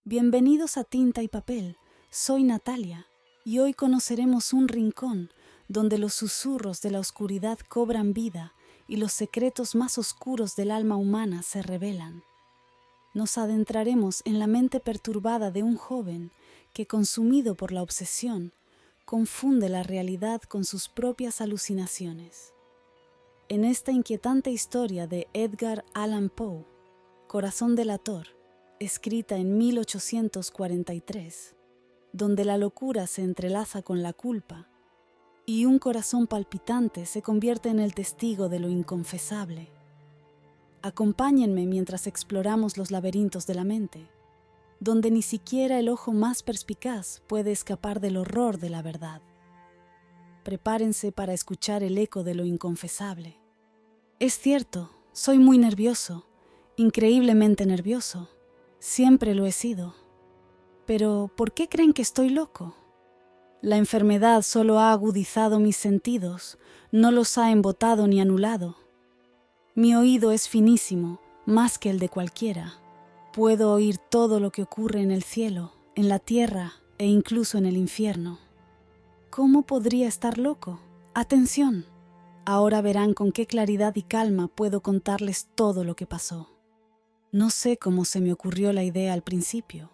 Bienvenidos a Tinta y Papel, soy Natalia y hoy conoceremos un rincón donde los susurros de la oscuridad cobran vida y los secretos más oscuros del alma humana se revelan. Nos adentraremos en la mente perturbada de un joven que, consumido por la obsesión, confunde la realidad con sus propias alucinaciones. En esta inquietante historia de Edgar Allan Poe, Corazón delator, escrita en 1843, donde la locura se entrelaza con la culpa y un corazón palpitante se convierte en el testigo de lo inconfesable. Acompáñenme mientras exploramos los laberintos de la mente, donde ni siquiera el ojo más perspicaz puede escapar del horror de la verdad. Prepárense para escuchar el eco de lo inconfesable. Es cierto, soy muy nervioso, increíblemente nervioso. Siempre lo he sido. Pero, ¿por qué creen que estoy loco? La enfermedad solo ha agudizado mis sentidos, no los ha embotado ni anulado. Mi oído es finísimo, más que el de cualquiera. Puedo oír todo lo que ocurre en el cielo, en la tierra e incluso en el infierno. ¿Cómo podría estar loco? Atención. Ahora verán con qué claridad y calma puedo contarles todo lo que pasó. No sé cómo se me ocurrió la idea al principio,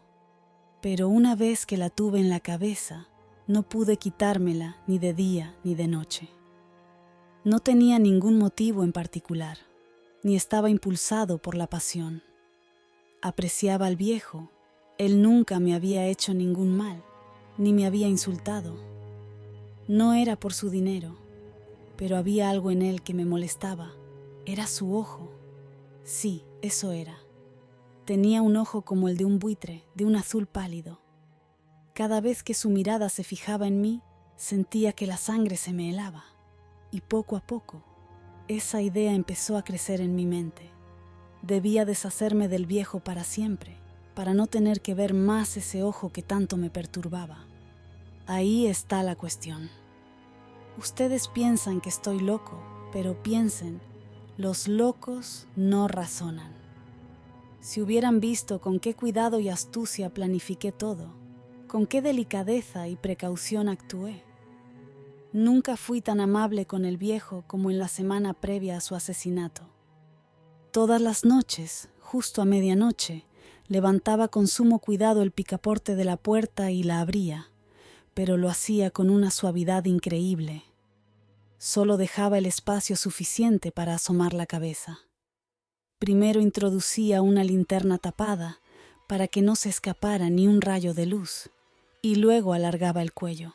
pero una vez que la tuve en la cabeza, no pude quitármela ni de día ni de noche. No tenía ningún motivo en particular, ni estaba impulsado por la pasión. Apreciaba al viejo, él nunca me había hecho ningún mal, ni me había insultado. No era por su dinero, pero había algo en él que me molestaba. Era su ojo. Sí, eso era. Tenía un ojo como el de un buitre, de un azul pálido. Cada vez que su mirada se fijaba en mí, sentía que la sangre se me helaba. Y poco a poco, esa idea empezó a crecer en mi mente. Debía deshacerme del viejo para siempre, para no tener que ver más ese ojo que tanto me perturbaba. Ahí está la cuestión. Ustedes piensan que estoy loco, pero piensen, los locos no razonan. Si hubieran visto con qué cuidado y astucia planifiqué todo, con qué delicadeza y precaución actué. Nunca fui tan amable con el viejo como en la semana previa a su asesinato. Todas las noches, justo a medianoche, levantaba con sumo cuidado el picaporte de la puerta y la abría, pero lo hacía con una suavidad increíble. Solo dejaba el espacio suficiente para asomar la cabeza. Primero introducía una linterna tapada para que no se escapara ni un rayo de luz, y luego alargaba el cuello.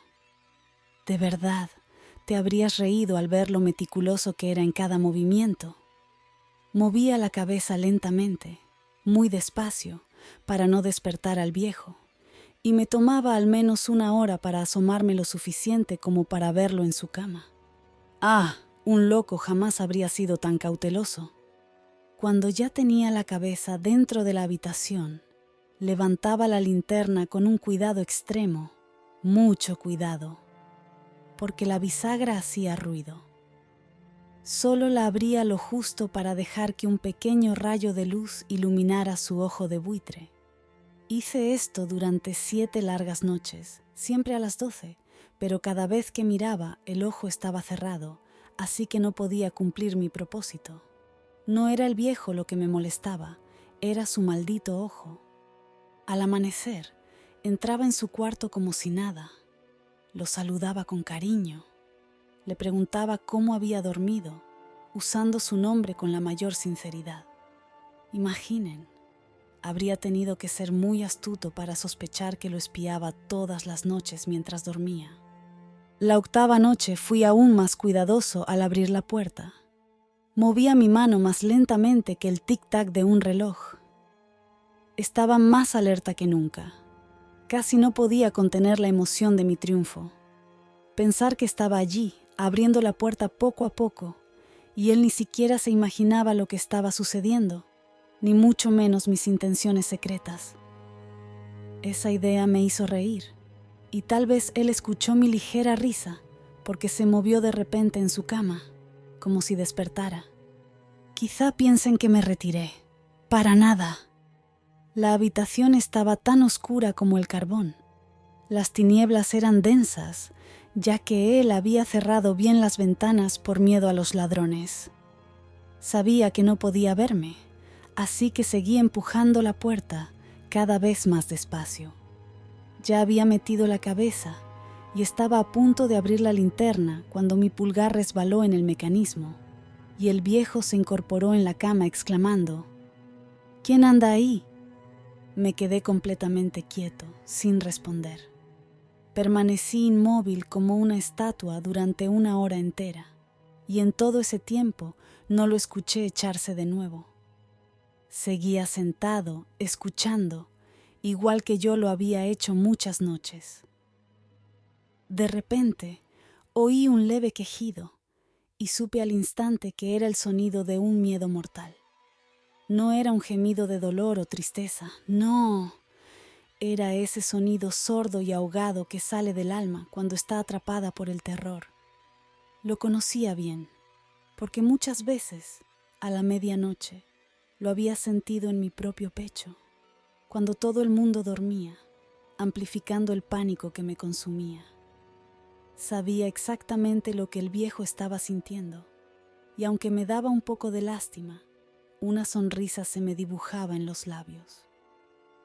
De verdad, te habrías reído al ver lo meticuloso que era en cada movimiento. Movía la cabeza lentamente, muy despacio, para no despertar al viejo, y me tomaba al menos una hora para asomarme lo suficiente como para verlo en su cama. Ah, un loco jamás habría sido tan cauteloso. Cuando ya tenía la cabeza dentro de la habitación, levantaba la linterna con un cuidado extremo, mucho cuidado, porque la bisagra hacía ruido. Solo la abría lo justo para dejar que un pequeño rayo de luz iluminara su ojo de buitre. Hice esto durante 7 largas noches, siempre a las 12, pero cada vez que miraba el ojo estaba cerrado, así que no podía cumplir mi propósito. No era el viejo lo que me molestaba, era su maldito ojo. Al amanecer, entraba en su cuarto como si nada. Lo saludaba con cariño. Le preguntaba cómo había dormido, usando su nombre con la mayor sinceridad. Imaginen, habría tenido que ser muy astuto para sospechar que lo espiaba todas las noches mientras dormía. La 8ª noche fui aún más cuidadoso al abrir la puerta. Movía mi mano más lentamente que el tic-tac de un reloj. Estaba más alerta que nunca. Casi no podía contener la emoción de mi triunfo. Pensar que estaba allí, abriendo la puerta poco a poco, y él ni siquiera se imaginaba lo que estaba sucediendo, ni mucho menos mis intenciones secretas. Esa idea me hizo reír, y tal vez él escuchó mi ligera risa, porque se movió de repente en su cama, como si despertara. Quizá piensen que me retiré. Para nada. La habitación estaba tan oscura como el carbón. Las tinieblas eran densas, ya que él había cerrado bien las ventanas por miedo a los ladrones. Sabía que no podía verme, así que seguí empujando la puerta cada vez más despacio. Ya había metido la cabeza y estaba a punto de abrir la linterna cuando mi pulgar resbaló en el mecanismo y el viejo se incorporó en la cama exclamando: «¿Quién anda ahí?». Me quedé completamente quieto, sin responder. Permanecí inmóvil como una estatua durante 1 hora entera, y en todo ese tiempo no lo escuché echarse de nuevo. Seguía sentado, escuchando, igual que yo lo había hecho muchas noches. De repente, oí un leve quejido, y supe al instante que era el sonido de un miedo mortal. No era un gemido de dolor o tristeza, no. Era ese sonido sordo y ahogado que sale del alma cuando está atrapada por el terror. Lo conocía bien, porque muchas veces, a la medianoche, lo había sentido en mi propio pecho, cuando todo el mundo dormía, amplificando el pánico que me consumía. Sabía exactamente lo que el viejo estaba sintiendo, y aunque me daba un poco de lástima, una sonrisa se me dibujaba en los labios.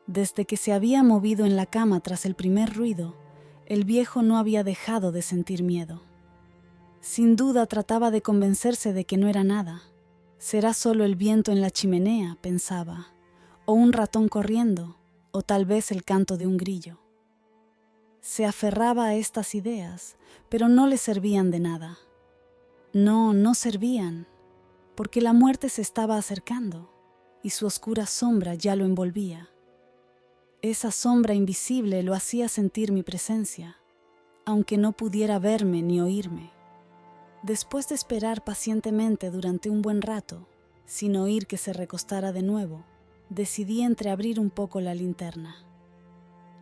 Desde que se había movido en la cama tras el primer ruido, el viejo no había dejado de sentir miedo. Sin duda trataba de convencerse de que no era nada. Será solo el viento en la chimenea, pensaba, o un ratón corriendo, o tal vez el canto de un grillo. Se aferraba a estas ideas, pero no le servían de nada. No servían, porque la muerte se estaba acercando y su oscura sombra ya lo envolvía. Esa sombra invisible lo hacía sentir mi presencia, aunque no pudiera verme ni oírme. Después de esperar pacientemente durante un buen rato, sin oír que se recostara de nuevo, decidí entreabrir un poco la linterna.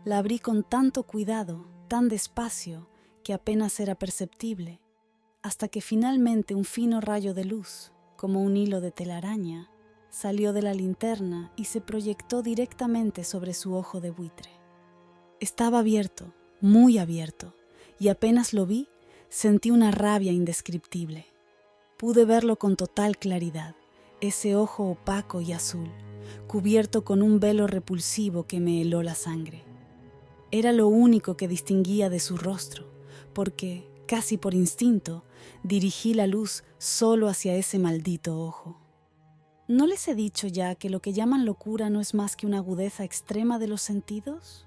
La abrí con tanto cuidado, tan despacio, que apenas era perceptible, hasta que finalmente un fino rayo de luz, como un hilo de telaraña, salió de la linterna y se proyectó directamente sobre su ojo de buitre. Estaba abierto, muy abierto, y apenas lo vi, sentí una rabia indescriptible. Pude verlo con total claridad, ese ojo opaco y azul, cubierto con un velo repulsivo que me heló la sangre. Era lo único que distinguía de su rostro, porque, casi por instinto, dirigí la luz solo hacia ese maldito ojo. ¿No les he dicho ya que lo que llaman locura no es más que una agudeza extrema de los sentidos?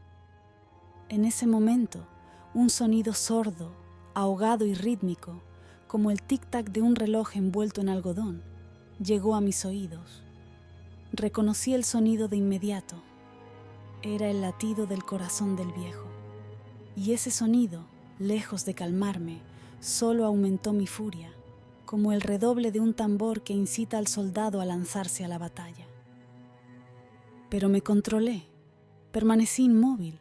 En ese momento, un sonido sordo, ahogado y rítmico, como el tic-tac de un reloj envuelto en algodón, llegó a mis oídos. Reconocí el sonido de inmediato. Era el latido del corazón del viejo. Y ese sonido, lejos de calmarme, solo aumentó mi furia, como el redoble de un tambor que incita al soldado a lanzarse a la batalla. Pero me controlé, permanecí inmóvil,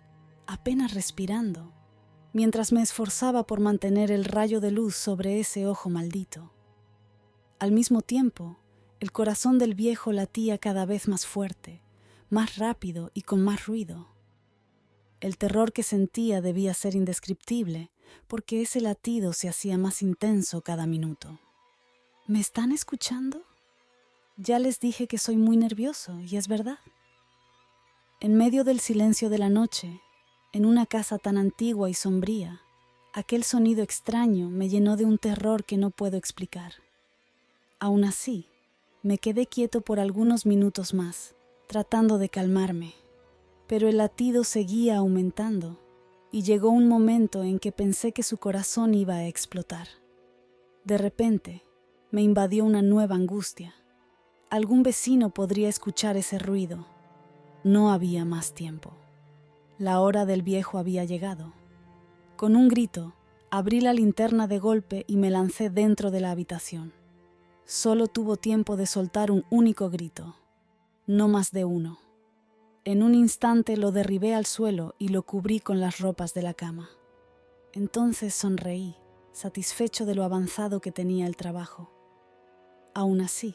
apenas respirando, mientras me esforzaba por mantener el rayo de luz sobre ese ojo maldito. Al mismo tiempo, el corazón del viejo latía cada vez más fuerte, más rápido y con más ruido. El terror que sentía debía ser indescriptible, porque ese latido se hacía más intenso cada minuto. ¿Me están escuchando? Ya les dije que soy muy nervioso, y es verdad. En medio del silencio de la noche, en una casa tan antigua y sombría, aquel sonido extraño me llenó de un terror que no puedo explicar. Aún así, me quedé quieto por algunos minutos más, tratando de calmarme, pero el latido seguía aumentando, y llegó un momento en que pensé que su corazón iba a explotar. De repente, me invadió una nueva angustia. Algún vecino podría escuchar ese ruido. No había más tiempo. La hora del viejo había llegado. Con un grito, abrí la linterna de golpe y me lancé dentro de la habitación. Solo tuvo tiempo de soltar un único grito, no más de uno. En un instante lo derribé al suelo y lo cubrí con las ropas de la cama. Entonces sonreí, satisfecho de lo avanzado que tenía el trabajo. Aún así,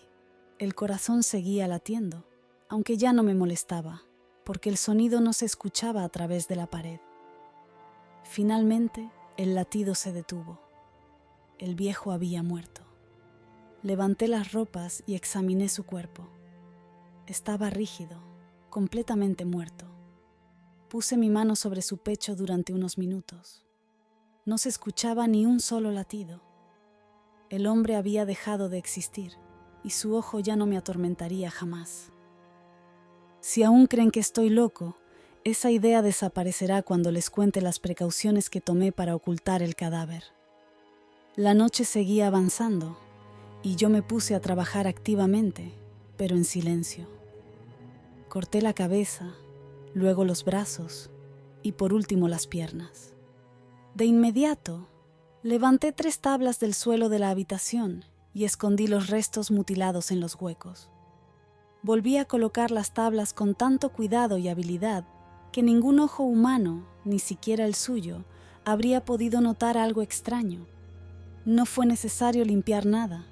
el corazón seguía latiendo, aunque ya no me molestaba, porque el sonido no se escuchaba a través de la pared. Finalmente, el latido se detuvo. El viejo había muerto. Levanté las ropas y examiné su cuerpo. Estaba rígido, completamente muerto. Puse mi mano sobre su pecho durante unos minutos. No se escuchaba ni un solo latido. El hombre había dejado de existir y su ojo ya no me atormentaría jamás. Si aún creen que estoy loco, esa idea desaparecerá cuando les cuente las precauciones que tomé para ocultar el cadáver. La noche seguía avanzando y yo me puse a trabajar activamente, pero en silencio. Corté la cabeza, luego los brazos y por último las piernas. De inmediato, levanté 3 tablas del suelo de la habitación y escondí los restos mutilados en los huecos. Volví a colocar las tablas con tanto cuidado y habilidad que ningún ojo humano, ni siquiera el suyo, habría podido notar algo extraño. No fue necesario limpiar nada,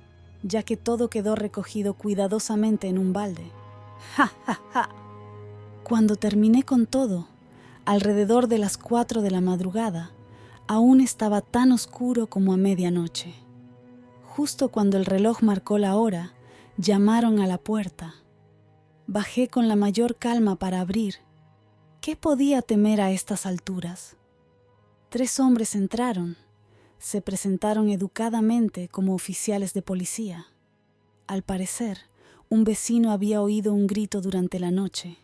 ya que todo quedó recogido cuidadosamente en un balde. ¡Ja, ja, ja! Cuando terminé con todo, alrededor de las 4 de la madrugada, aún estaba tan oscuro como a medianoche. Justo cuando el reloj marcó la hora, llamaron a la puerta. Bajé con la mayor calma para abrir. ¿Qué podía temer a estas alturas? 3 hombres entraron. Se presentaron educadamente como oficiales de policía. Al parecer, un vecino había oído un grito durante la noche,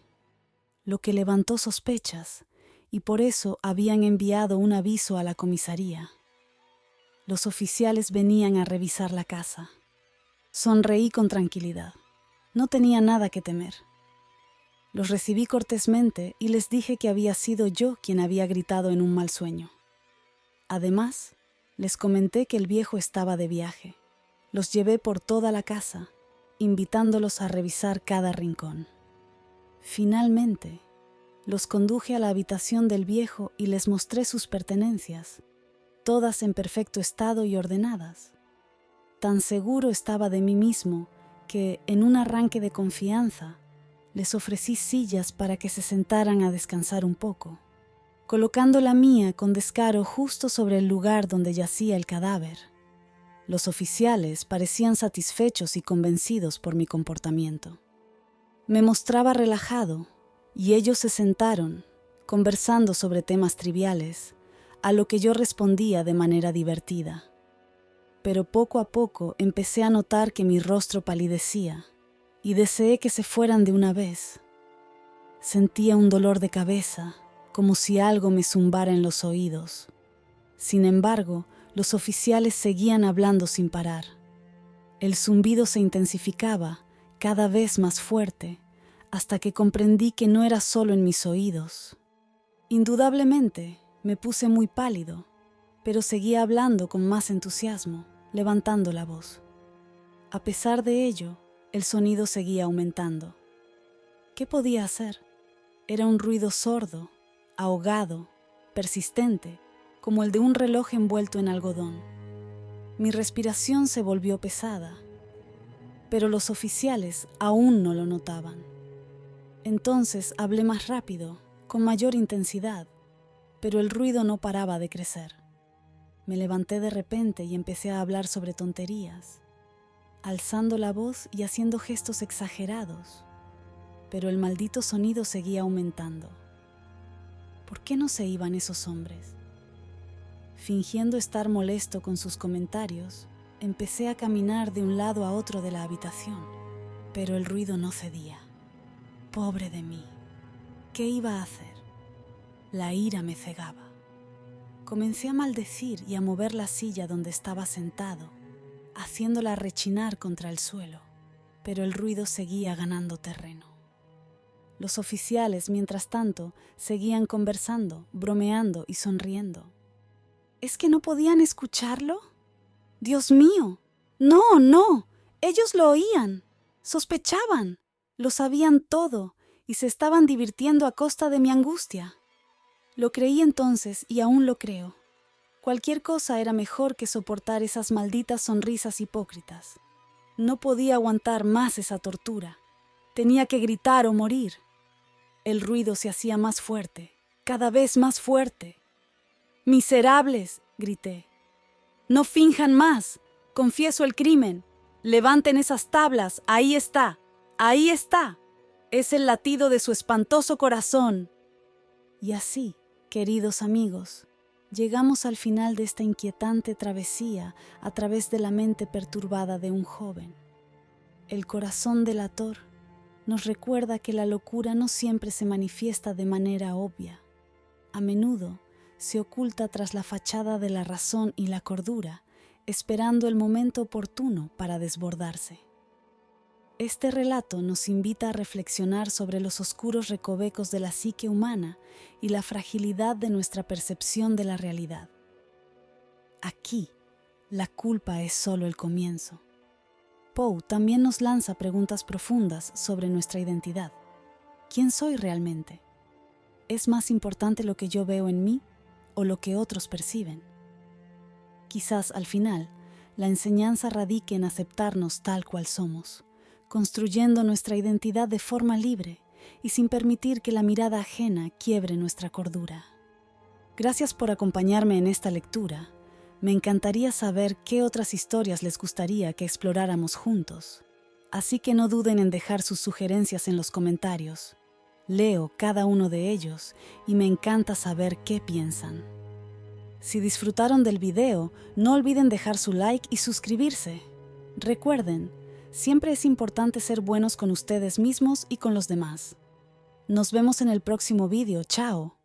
lo que levantó sospechas, y por eso habían enviado un aviso a la comisaría. Los oficiales venían a revisar la casa. Sonreí con tranquilidad. No tenía nada que temer. Los recibí cortésmente y les dije que había sido yo quien había gritado en un mal sueño. Además, les comenté que el viejo estaba de viaje. Los llevé por toda la casa, invitándolos a revisar cada rincón. Finalmente, los conduje a la habitación del viejo y les mostré sus pertenencias, todas en perfecto estado y ordenadas. Tan seguro estaba de mí mismo que, en un arranque de confianza, les ofrecí sillas para que se sentaran a descansar un poco, colocando la mía con descaro justo sobre el lugar donde yacía el cadáver. Los oficiales parecían satisfechos y convencidos por mi comportamiento. Me mostraba relajado y ellos se sentaron, conversando sobre temas triviales, a lo que yo respondía de manera divertida. Pero poco a poco empecé a notar que mi rostro palidecía y deseé que se fueran de una vez. Sentía un dolor de cabeza, como si algo me zumbara en los oídos. Sin embargo, los oficiales seguían hablando sin parar. El zumbido se intensificaba, cada vez más fuerte, hasta que comprendí que no era solo en mis oídos. Indudablemente, me puse muy pálido, pero seguía hablando con más entusiasmo, levantando la voz. A pesar de ello, el sonido seguía aumentando. ¿Qué podía hacer? Era un ruido sordo, ahogado, persistente, como el de un reloj envuelto en algodón. Mi respiración se volvió pesada, pero los oficiales aún no lo notaban. Entonces hablé más rápido, con mayor intensidad, pero el ruido no paraba de crecer. Me levanté de repente y empecé a hablar sobre tonterías, alzando la voz y haciendo gestos exagerados, pero el maldito sonido seguía aumentando. ¿Por qué no se iban esos hombres? Fingiendo estar molesto con sus comentarios, empecé a caminar de un lado a otro de la habitación, pero el ruido no cedía. Pobre de mí, ¿qué iba a hacer? La ira me cegaba. Comencé a maldecir y a mover la silla donde estaba sentado, haciéndola rechinar contra el suelo, pero el ruido seguía ganando terreno. Los oficiales, mientras tanto, seguían conversando, bromeando y sonriendo. ¿Es que no podían escucharlo? ¡Dios mío! ¡No, no! Ellos lo oían, sospechaban, lo sabían todo y se estaban divirtiendo a costa de mi angustia. Lo creí entonces y aún lo creo. Cualquier cosa era mejor que soportar esas malditas sonrisas hipócritas. No podía aguantar más esa tortura. Tenía que gritar o morir. El ruido se hacía más fuerte, cada vez más fuerte. ¡Miserables!, grité. ¡No finjan más! Confieso el crimen. Levanten esas tablas. Ahí está. Ahí está. Es el latido de su espantoso corazón. Y así, queridos amigos, llegamos al final de esta inquietante travesía a través de la mente perturbada de un joven. El corazón delator nos recuerda que la locura no siempre se manifiesta de manera obvia. A menudo se oculta tras la fachada de la razón y la cordura, esperando el momento oportuno para desbordarse. Este relato nos invita a reflexionar sobre los oscuros recovecos de la psique humana y la fragilidad de nuestra percepción de la realidad. Aquí, la culpa es solo el comienzo. Poe también nos lanza preguntas profundas sobre nuestra identidad. ¿Quién soy realmente? ¿Es más importante lo que yo veo en mí o lo que otros perciben? Quizás al final, la enseñanza radique en aceptarnos tal cual somos, construyendo nuestra identidad de forma libre y sin permitir que la mirada ajena quiebre nuestra cordura. Gracias por acompañarme en esta lectura. Me encantaría saber qué otras historias les gustaría que exploráramos juntos. Así que no duden en dejar sus sugerencias en los comentarios. Leo cada uno de ellos y me encanta saber qué piensan. Si disfrutaron del video, no olviden dejar su like y suscribirse. Recuerden, siempre es importante ser buenos con ustedes mismos y con los demás. Nos vemos en el próximo video. Chao.